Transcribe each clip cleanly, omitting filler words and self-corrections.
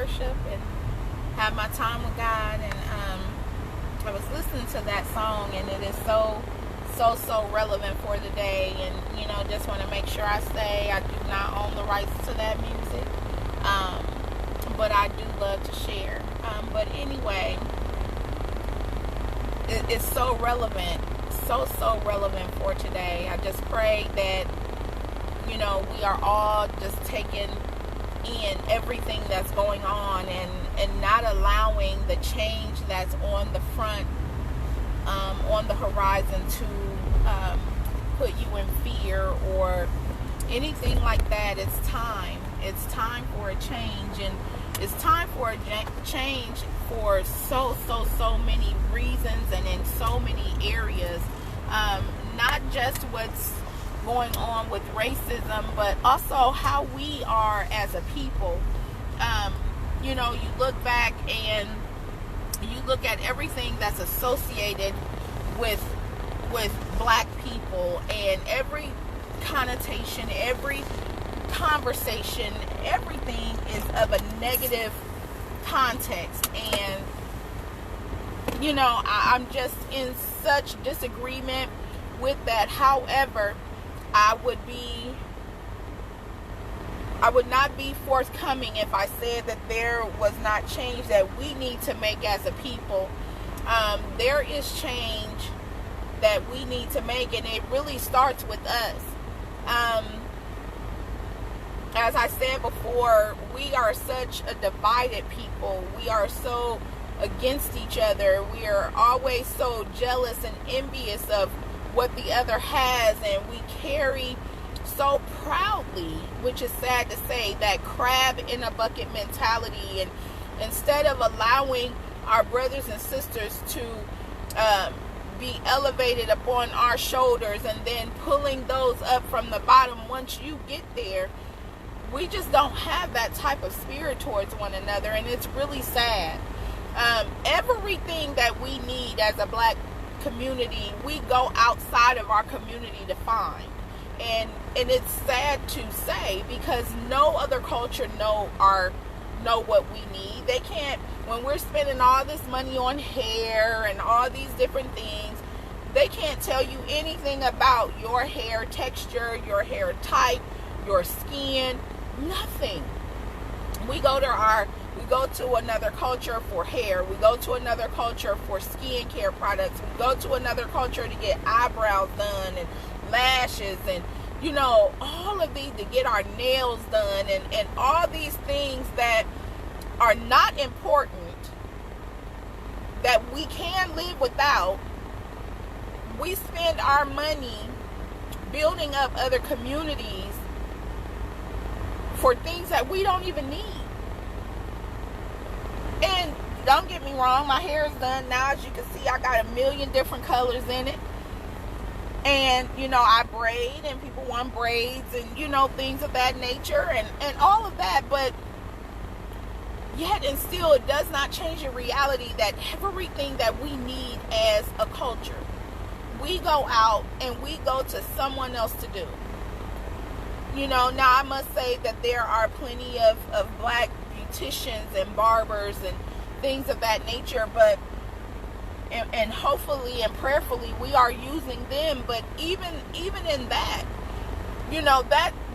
worship and have my time with God. And I was listening to that song, and it is so relevant for the day. And just want to make sure I say I do not own the rights to that music, but I do love to share. But anyway, it's so relevant, so relevant for today. I just pray that we are all just taking in everything that's going on, and not allowing the change that's on the front, on the horizon, to put you in fear or anything like that. It's time for a change, and it's time for a change for so many reasons and in so many areas, not just what's going on with racism, but also how we are as a people. You look back and you look at everything that's associated with black people, and every connotation, every conversation, everything is of a negative context. And I'm just in such disagreement with that. However, I would not be forthcoming if I said that there was not change that we need to make as a people. There is change that we need to make, and it really starts with us. As I said before, we are such a divided people. We are so against each other. We are always so jealous and envious of what the other has, and we carry so proudly, which is sad to say, that crab in a bucket mentality. And instead of allowing our brothers and sisters to be elevated upon our shoulders and then pulling those up from the bottom once you get there, we just don't have that type of spirit towards one another, and it's really sad. Everything that we need as a black community, we go outside of our community to find. And it's sad to say, because no other culture know what we need. They can't, when we're spending all this money on hair and all these different things, they can't tell you anything about your hair texture, your hair type, your skin, nothing. We go to another culture for hair. We go to another culture for skincare products. We go to another culture to get eyebrows done and lashes and all of these, to get our nails done, and all these things that are not important, that we can live without. We spend our money building up other communities for things that we don't even need. And don't get me wrong, my hair is done now. As you can see, I got a million different colors in it. And, I braid, and people want braids, and, things of that nature, and all of that. But yet and still, it does not change the reality that everything that we need as a culture, we go out and we go to someone else to do. Now I must say that there are plenty of black beauticians and barbers and things of that nature, but and hopefully and prayerfully we are using them. But even in that,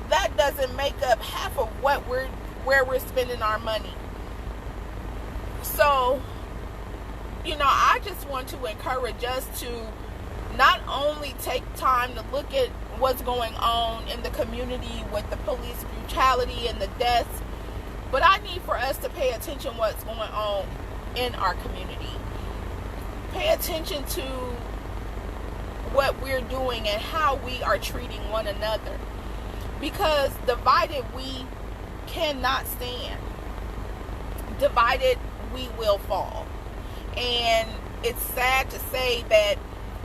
that doesn't make up half of where we're spending our money. So I just want to encourage us to not only take time to look at what's going on in the community with the police brutality and the deaths, but I need for us to pay attention what's going on in our community. Pay attention to what we're doing and how we are treating one another. Because divided we cannot stand. Divided we will fall. And it's sad to say that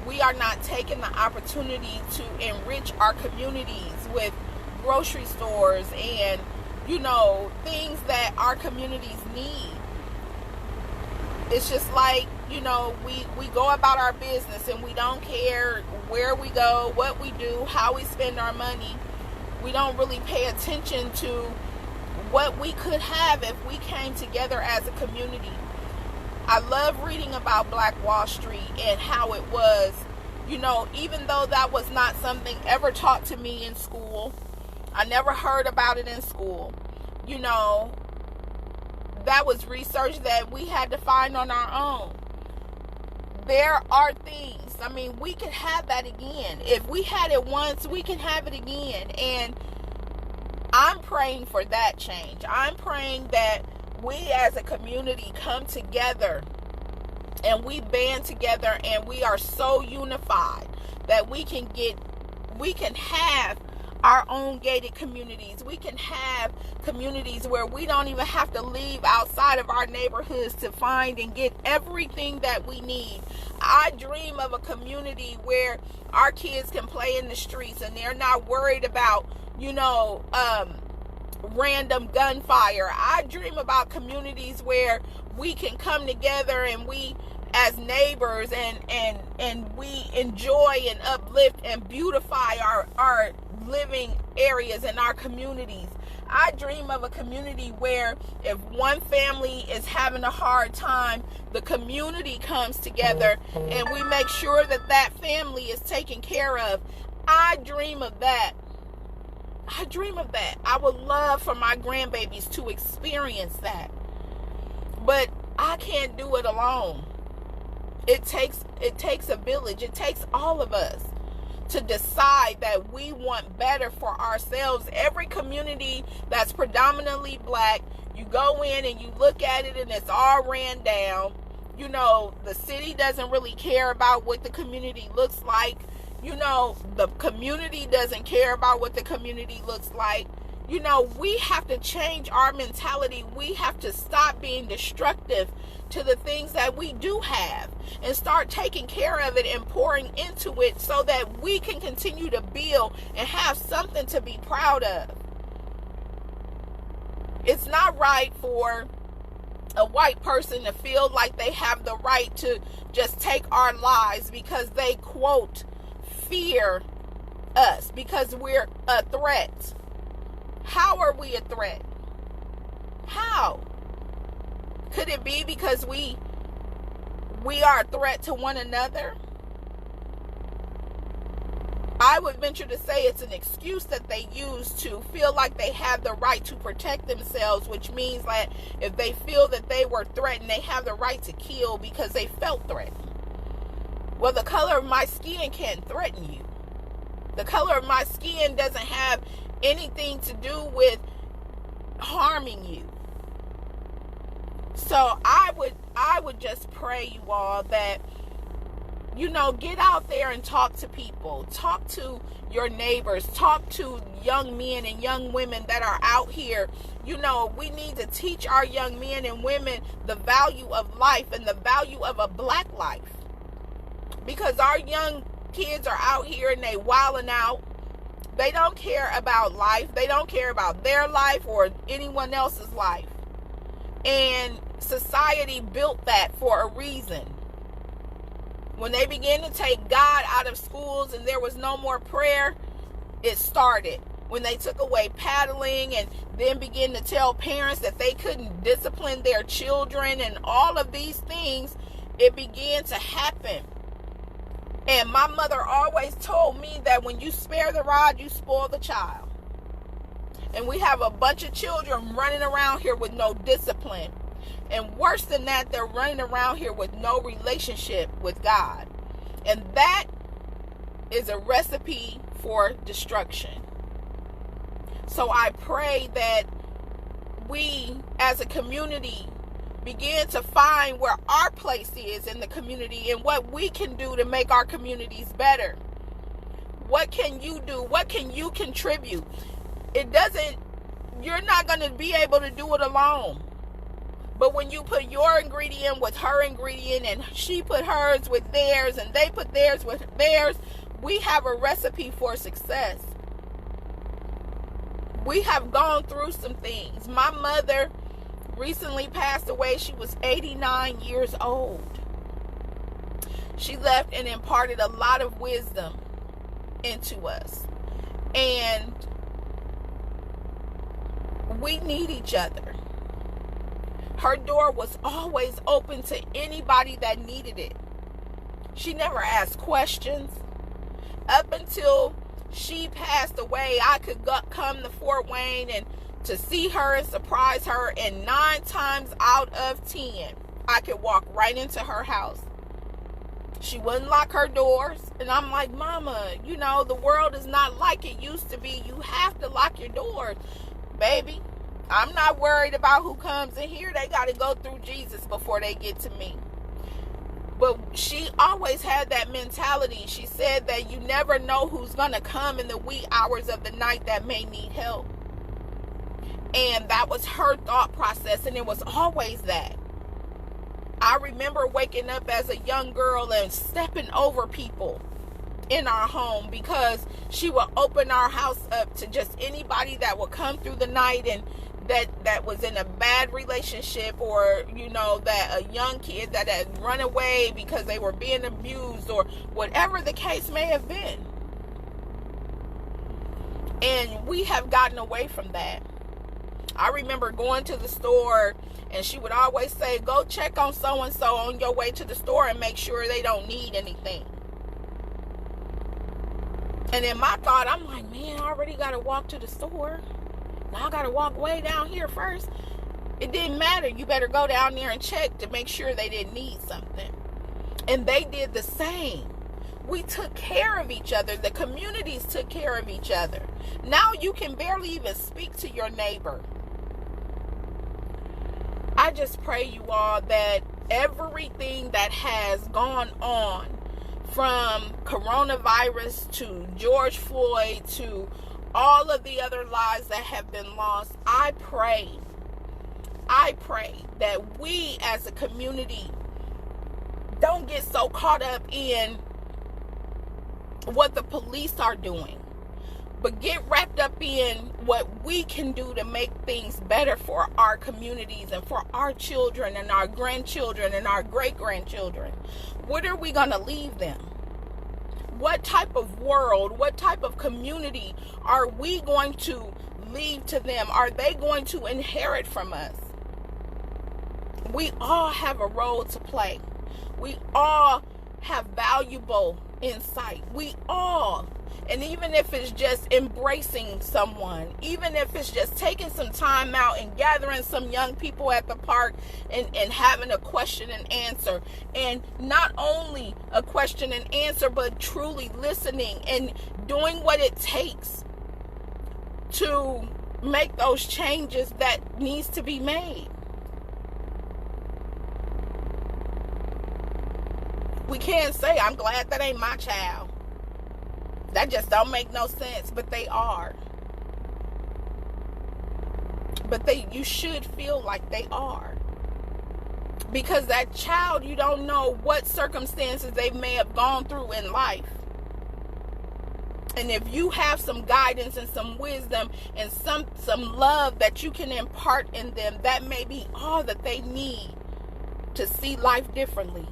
we are not taking the opportunity to enrich our communities with grocery stores and things that our communities need. It's just like, we go about our business and we don't care where we go, what we do, how we spend our money. We don't really pay attention to what we could have if we came together as a community. I love reading about Black Wall Street and how it was, even though that was not something ever taught to me in school. I never heard about it in school. That was research that we had to find on our own. There are things, we could have that again. If we had it once, we can have it again. And I'm praying for that change. I'm praying that we as a community come together and we band together and we are so unified that we can have our own gated communities. We can have communities where we don't even have to leave outside of our neighborhoods to find and get everything that we need. I dream of a community where our kids can play in the streets and they're not worried about, random gunfire. I dream about communities where we can come together and we as neighbors and we enjoy and uplift and beautify our living areas in our communities. I dream of a community where if one family is having a hard time, the community comes together and we make sure that family is taken care of. I dream of that. I would love for my grandbabies to experience that. But I can't do it alone. It takes a village. It takes all of us to decide that we want better for ourselves. Every community that's predominantly Black, you go in and you look at it and it's all ran down. The city doesn't really care about what the community looks like. The community doesn't care about what the community looks like. We have to change our mentality. We have to stop being destructive to the things that we do have and start taking care of it and pouring into it so that we can continue to build and have something to be proud of. It's not right for a white person to feel like they have the right to just take our lives because they, quote, fear us, because we're a threat. How are we a threat? How? Could it be because we are a threat to one another? I would venture to say it's an excuse that they use to feel like they have the right to protect themselves, which means that if they feel that they were threatened, they have the right to kill because they felt threatened. Well, the color of my skin can't threaten you. The color of my skin doesn't have anything to do with harming you. So I would just pray, you all, that get out there and talk to people. Talk to your neighbors. Talk to young men and young women that are out here. We need to teach our young men and women the value of life and the value of a Black life. Because our young kids are out here and they wilding out. They don't care about life. They don't care about their life or anyone else's life. And society built that for a reason. When they began to take God out of schools and there was no more prayer, it started. When they took away paddling and then began to tell parents that they couldn't discipline their children and all of these things, it began to happen. And my mother always told me that when you spare the rod, you spoil the child. And we have a bunch of children running around here with no discipline. And worse than that, they're running around here with no relationship with God. And that is a recipe for destruction. So I pray that we as a community begin to find where our place is in the community and what we can do to make our communities better. What can you do? What can you contribute? You're not going to be able to do it alone. But when you put your ingredient with her ingredient and she put hers with theirs and they put theirs with theirs, we have a recipe for success. We have gone through some things. My mother recently passed away. She was 89 years old. She left and imparted a lot of wisdom into us. And We need each other. Her door was always open to anybody that needed it. She never asked questions. Up until she passed away, I could come to Fort Wayne and to see her and surprise her, and 9 times out of 10, I could walk right into her house. She wouldn't lock her doors, and I'm like, Mama, you know, the world is not like it used to be. You have to lock your doors. Baby, I'm not worried about who comes in here. They got to go through Jesus before they get to me. But she always had that mentality. She said that you never know who's going to come in the wee hours of the night that may need help. And that was her thought process, and it was always that. I remember waking up as a young girl and stepping over people in our home because she would open our house up to just anybody that would come through the night and that was in a bad relationship, or, you know, that a young kid that had run away because they were being abused, or whatever the case may have been. And we have gotten away from that. I remember going to the store, and she would always say, go check on so-and-so on your way to the store and make sure they don't need anything. And in my thought, I'm like, man, I already got to walk to the store. Now I got to walk way down here first. It didn't matter. You better go down there and check to make sure they didn't need something. And they did the same. We took care of each other. The communities took care of each other. Now you can barely even speak to your neighbor. I just pray, you all, that everything that has gone on, from coronavirus to George Floyd to all of the other lives that have been lost, I pray that we as a community don't get so caught up in what the police are doing, but get wrapped up in what we can do to make things better for our communities and for our children and our grandchildren and our great-grandchildren. What are we going to leave them? What type of world, what type of community are we going to leave to them? Are they going to inherit from us? We all have a role to play. We all have valuable insight. We all. And even if it's just embracing someone, even if it's just taking some time out and gathering some young people at the park and having a question and answer. And not only a question and answer, but truly listening and doing what it takes to make those changes that needs to be made. We can't say, I'm glad that ain't my child. That just don't make no sense, but they are. But you should feel like they are. Because that child, you don't know what circumstances they may have gone through in life. And if you have some guidance and some wisdom and some love that you can impart in them, that may be all that they need to see life differently.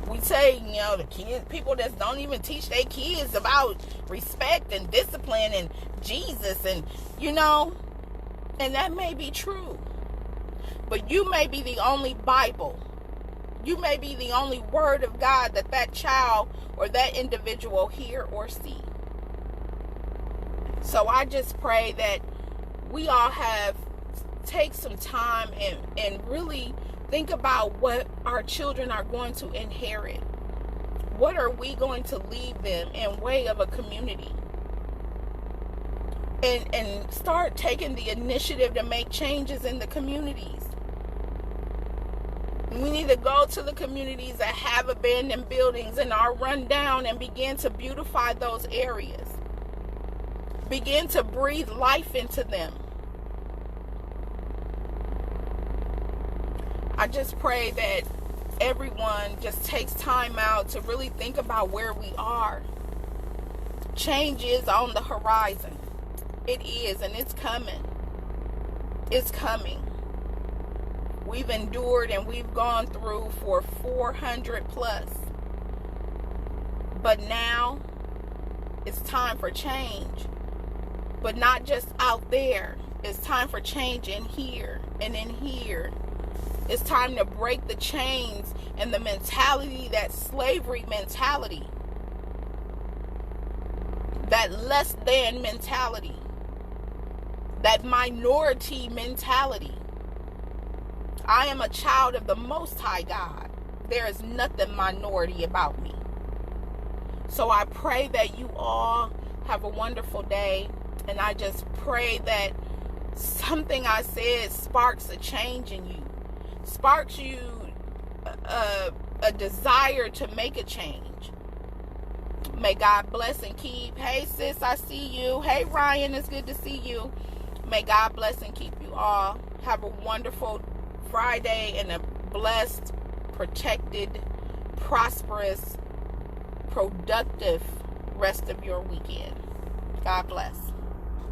We say, you know, the kids, people that don't even teach their kids about respect and discipline and Jesus, and, you know, and that may be true. But you may be the only Bible. You may be the only word of God that child or that individual hear or see. So I just pray that we all take some time and really think about what our children are going to inherit. What are we going to leave them in way of a community? And start taking the initiative to make changes in the communities. We need to go to the communities that have abandoned buildings and are run down and begin to beautify those areas. Begin to breathe life into them. I just pray that everyone just takes time out to really think about where we are. Change is on the horizon. It is, and it's coming. It's coming. We've endured and we've gone through for 400 plus. But now it's time for change. but not just out there. It's time for change in here and in here. It's time to break the chains and the mentality, that slavery mentality, that less than mentality, that minority mentality. I am a child of the Most High God. There is nothing minority about me. So I pray that you all have a wonderful day. And I just pray that something I said sparks a change in you. Sparks you a desire to make a change. May God bless and keep. Hey sis, I see you. Hey Ryan, it's good to see you. May God bless and keep you all. Have a wonderful Friday and a blessed, protected, prosperous, productive rest of your weekend. God bless.